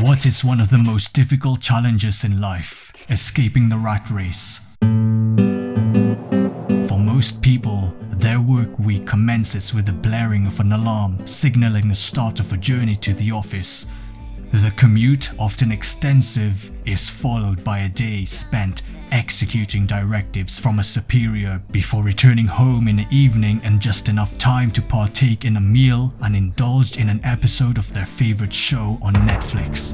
What is one of the most difficult challenges in life? Escaping the rat race. For most people, their work week commences with the blaring of an alarm signaling the start of a journey to the office. The commute, often extensive, is followed by a day spent executing directives from a superior before returning home in the evening and just enough time to partake in a meal and indulge in an episode of their favorite show on Netflix.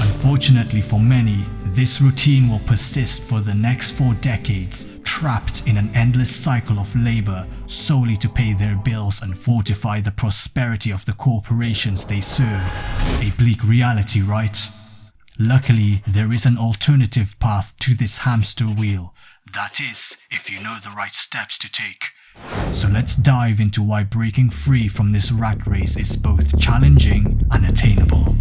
Unfortunately for many, this routine will persist for the next 4 decades, trapped in an endless cycle of labor solely to pay their bills and fortify the prosperity of the corporations they serve. A bleak reality, right? Luckily, there is an alternative path to this hamster wheel. That is, if you know the right steps to take. So let's dive into why breaking free from this rat race is both challenging and attainable.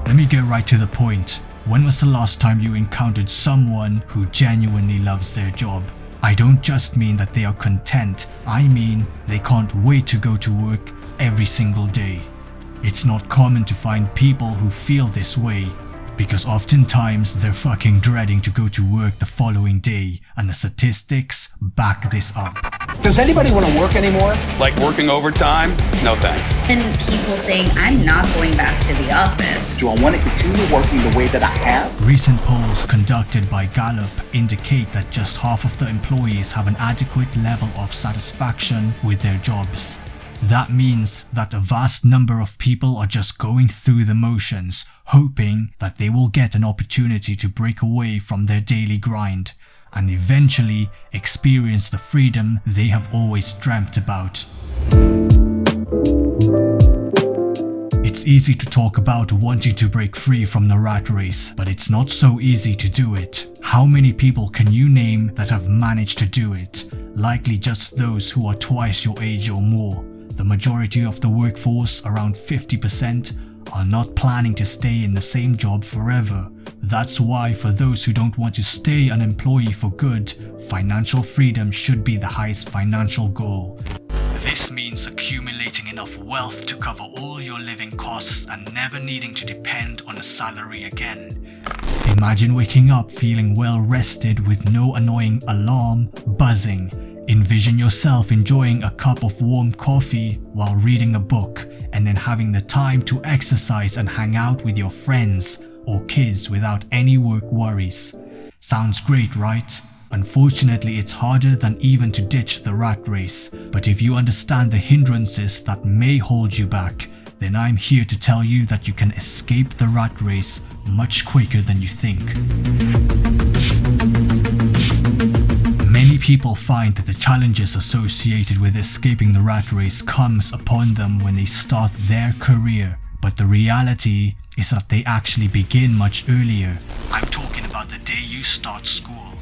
Let me get right to the point. When was the last time you encountered someone who genuinely loves their job? I don't just mean that they are content, I mean they can't wait to go to work every single day. It's not common to find people who feel this way, because oftentimes they're fucking dreading to go to work the following day, and the statistics back this up. Does anybody want to work anymore? Like working overtime? No thanks. And people saying, I'm not going back to the office. Do I want to continue working the way that I have? Recent polls conducted by Gallup indicate that just half of the employees have an adequate level of satisfaction with their jobs. That means that a vast number of people are just going through the motions, hoping that they will get an opportunity to break away from their daily grind and eventually experience the freedom they have always dreamt about. It's easy to talk about wanting to break free from the rat race, but it's not so easy to do it. How many people can you name that have managed to do it? Likely just those who are twice your age or more. The majority of the workforce, around 50%, are not planning to stay in the same job forever. That's why for those who don't want to stay an employee for good, financial freedom should be the highest financial goal. This means accumulating enough wealth to cover all your living costs and never needing to depend on a salary again. Imagine waking up feeling well rested with no annoying alarm buzzing. Envision yourself enjoying a cup of warm coffee while reading a book, and then having the time to exercise and hang out with your friends or kids without any work worries. Sounds great, right? Unfortunately, it's harder than even to ditch the rat race. But if you understand the hindrances that may hold you back, then I'm here to tell you that you can escape the rat race much quicker than you think. Many people find that the challenges associated with escaping the rat race comes upon them when they start their career, but the reality is that they actually begin much earlier. I'm talking about the day you start school.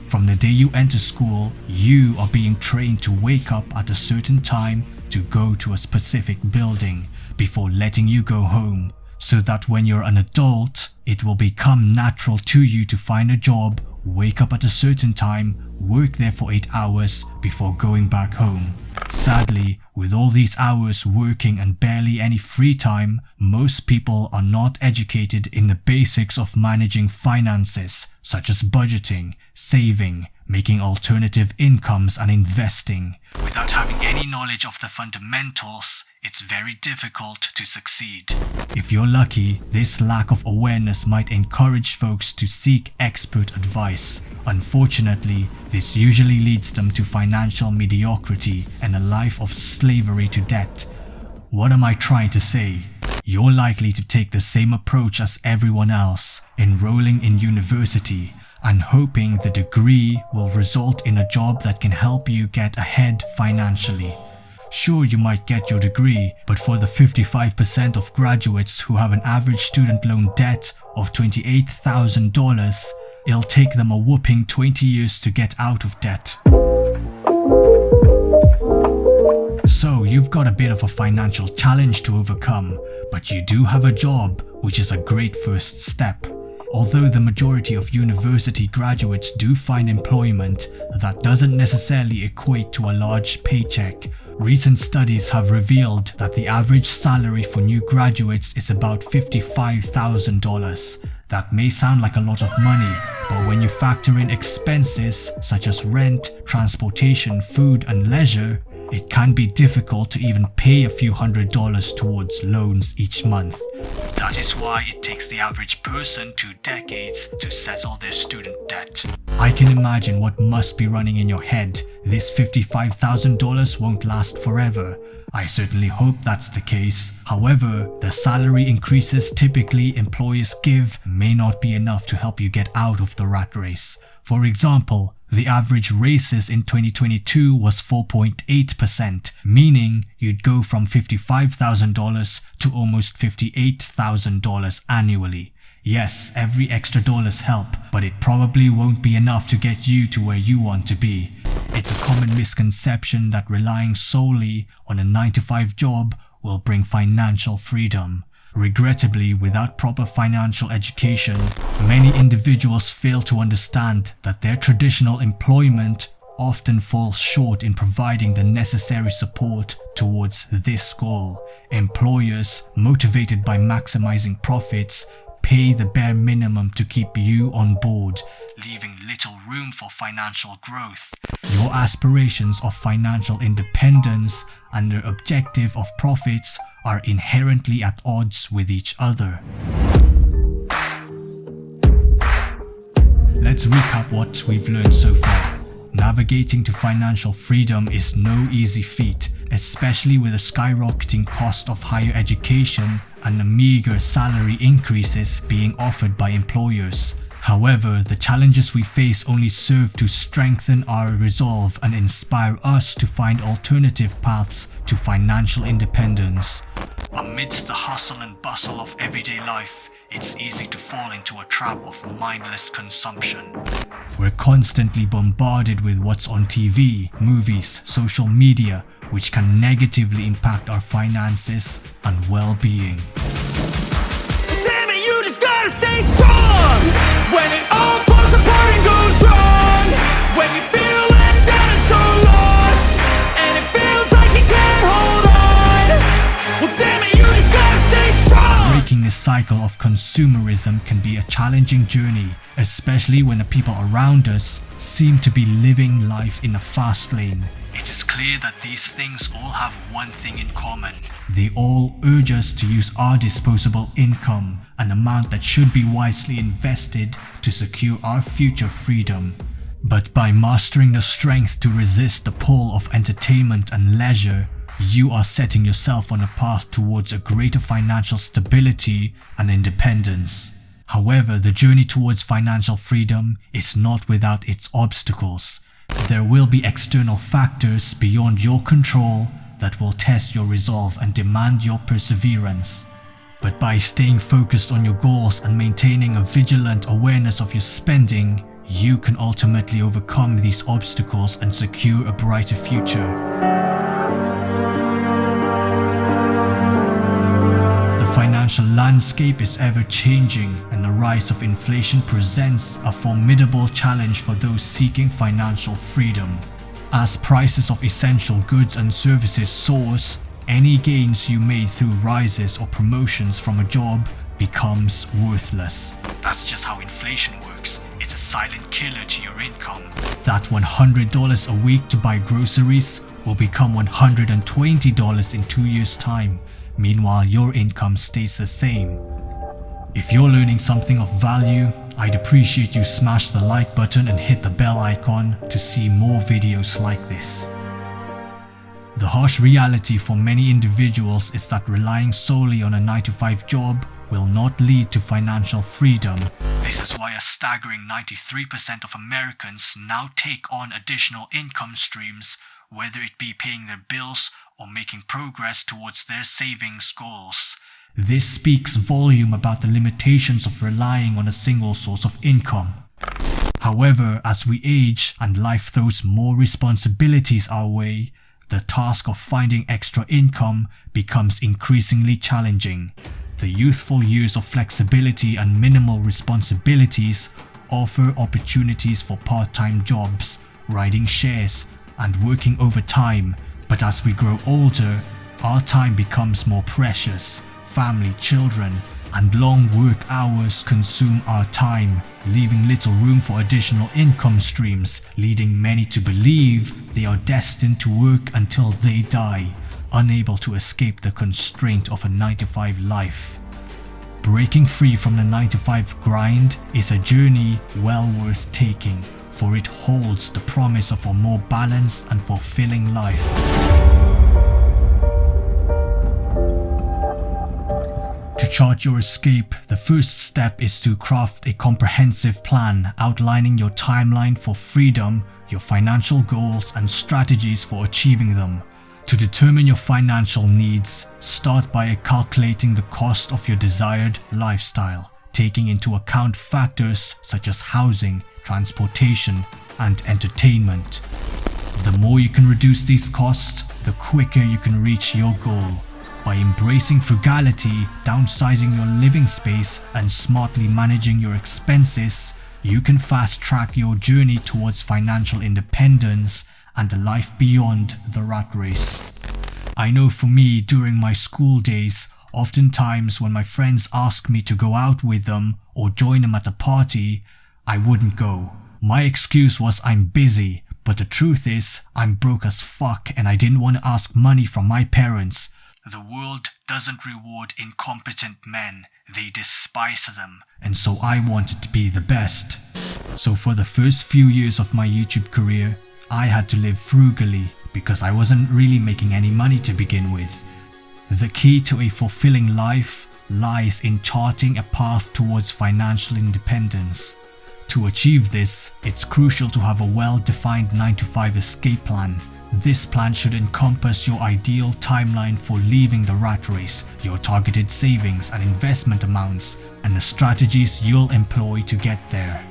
From the day you enter school, you are being trained to wake up at a certain time to go to a specific building before letting you go home, so that when you're an adult, it will become natural to you to find a job, wake up at a certain time, work there for 8 hours before going back home. Sadly, with all these hours working and barely any free time, most people are not educated in the basics of managing finances, such as budgeting, saving, making alternative incomes and investing. Without having any knowledge of the fundamentals, it's very difficult to succeed. If you're lucky, this lack of awareness might encourage folks to seek expert advice. Unfortunately, this usually leads them to financial mediocrity and a life of slavery to debt. What am I trying to say? You're likely to take the same approach as everyone else, enrolling in university and hoping the degree will result in a job that can help you get ahead financially. Sure, you might get your degree, but for the 55% of graduates who have an average student loan debt of $28,000, it'll take them a whopping 20 years to get out of debt. So you've got a bit of a financial challenge to overcome, but you do have a job, which is a great first step. Although the majority of university graduates do find employment, that doesn't necessarily equate to a large paycheck. Recent studies have revealed that the average salary for new graduates is about $55,000. That may sound like a lot of money, but when you factor in expenses such as rent, transportation, food, and leisure, it can be difficult to even pay a few $100s towards loans each month. That is why it takes the average person 2 decades to settle their student debt. I can imagine what must be running in your head. This $55,000 won't last forever. I certainly hope that's the case. However, the salary increases typically employers give may not be enough to help you get out of the rat race. For example, the average raises in 2022 was 4.8%, meaning you'd go from $55,000 to almost $58,000 annually. Yes, every extra dollar's help, but it probably won't be enough to get you to where you want to be. It's a common misconception that relying solely on a 9-to-5 job will bring financial freedom. Regrettably, without proper financial education, many individuals fail to understand that their traditional employment often falls short in providing the necessary support towards this goal. Employers, motivated by maximizing profits, pay the bare minimum to keep you on board, leaving little room for financial growth. Your aspirations of financial independence and the objective of profits are inherently at odds with each other. Let's recap what we've learned so far. Navigating to financial freedom is no easy feat, especially with the skyrocketing cost of higher education and the meager salary increases being offered by employers. However, the challenges we face only serve to strengthen our resolve and inspire us to find alternative paths to financial independence. Amidst the hustle and bustle of everyday life, it's easy to fall into a trap of mindless consumption. We're constantly bombarded with what's on TV, movies, social media, which can negatively impact our finances and well-being. Damn it, you just gotta stay strong when it all falls apart and goes wrong. When you feel left down and so lost, and it feels like you can't hold on. Well, damn it, you just gotta stay strong. Breaking the cycle of consumerism can be a challenging journey, especially when the people around us seem to be living life in a fast lane. It is clear that these things all have one thing in common. They all urge us to use our disposable income, an amount that should be wisely invested to secure our future freedom. But by mastering the strength to resist the pull of entertainment and leisure, you are setting yourself on a path towards a greater financial stability and independence. However, the journey towards financial freedom is not without its obstacles. There will be external factors beyond your control that will test your resolve and demand your perseverance. But by staying focused on your goals and maintaining a vigilant awareness of your spending, you can ultimately overcome these obstacles and secure a brighter future. The financial landscape is ever changing, and the rise of inflation presents a formidable challenge for those seeking financial freedom. As prices of essential goods and services soars, any gains you made through rises or promotions from a job becomes worthless. That's just how inflation works. It's a silent killer to your income. That $100 a week to buy groceries will become $120 in 2 years' time. Meanwhile, your income stays the same. If you're learning something of value, I'd appreciate you smash the like button and hit the bell icon to see more videos like this. The harsh reality for many individuals is that relying solely on a 9-to-5 job will not lead to financial freedom. This is why a staggering 93% of Americans now take on additional income streams, whether it be paying their bills or making progress towards their savings goals. This speaks volume about the limitations of relying on a single source of income. However, as we age and life throws more responsibilities our way, the task of finding extra income becomes increasingly challenging. the youthful years of flexibility and minimal responsibilities offer opportunities for part-time jobs, riding shares, and working overtime. But as we grow older, our time becomes more precious. Family, children, and long work hours consume our time, leaving little room for additional income streams, leading many to believe they are destined to work until they die, unable to escape the constraint of a 9-to-5 life. Breaking free from the 9-to-5 grind is a journey well worth taking, for it holds the promise of a more balanced and fulfilling life. To chart your escape, the first step is to craft a comprehensive plan outlining your timeline for freedom, your financial goals, and strategies for achieving them. To determine your financial needs, start by calculating the cost of your desired lifestyle, taking into account factors such as housing, transportation, and entertainment. The more you can reduce these costs, the quicker you can reach your goal. By embracing frugality, downsizing your living space, and smartly managing your expenses, you can fast-track your journey towards financial independence and a life beyond the rat race. I know for me, during my school days, oftentimes when my friends asked me to go out with them or join them at a party, I wouldn't go. My excuse was I'm busy, but the truth is I'm broke as fuck and I didn't want to ask money from my parents. The world doesn't reward incompetent men, they despise them, and so I wanted to be the best. So for the first few years of my YouTube career, I had to live frugally because I wasn't really making any money to begin with. The key to a fulfilling life lies in charting a path towards financial independence. To achieve this, it's crucial to have a well-defined 9-to-5 escape plan. This plan should encompass your ideal timeline for leaving the rat race, your targeted savings and investment amounts, and the strategies you'll employ to get there.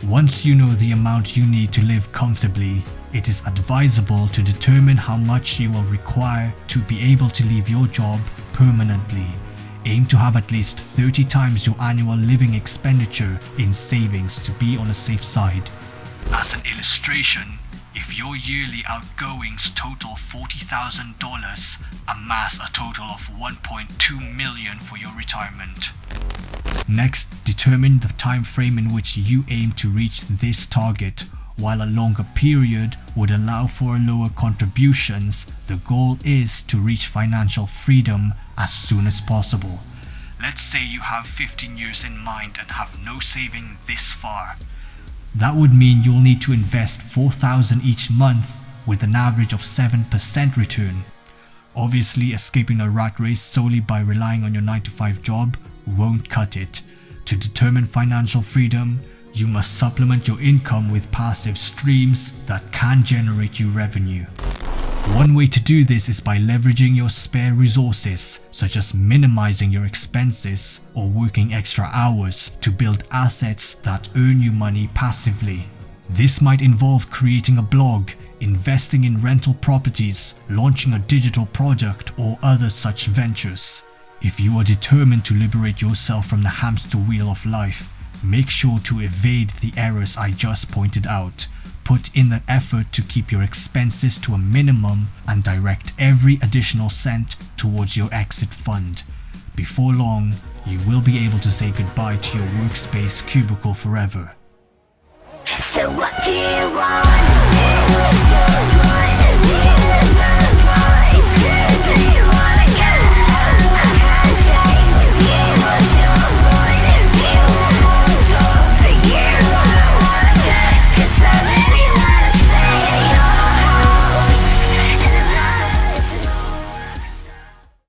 Once you know the amount you need to live comfortably, it is advisable to determine how much you will require to be able to leave your job permanently. Aim to have at least 30 times your annual living expenditure in savings to be on the safe side. As an illustration, if your yearly outgoings total $40,000, amass a total of $1.2 million for your retirement. Next, determine the time frame in which you aim to reach this target. While a longer period would allow for lower contributions, the goal is to reach financial freedom as soon as possible. Let's say you have 15 years in mind and have no saving this far. That would mean you'll need to invest $4,000 each month with an average of 7% return. Obviously, escaping a rat race solely by relying on your 9-to-5 job won't cut it. To determine financial freedom, you must supplement your income with passive streams that can generate you revenue. One way to do this is by leveraging your spare resources, such as minimizing your expenses or working extra hours to build assets that earn you money passively. This might involve creating a blog, investing in rental properties, launching a digital product, or other such ventures. If you are determined to liberate yourself from the hamster wheel of life, make sure to evade the errors I just pointed out. Put in the effort to keep your expenses to a minimum and direct every additional cent towards your exit fund. Before long, you will be able to say goodbye to your workspace cubicle forever. So what do you want?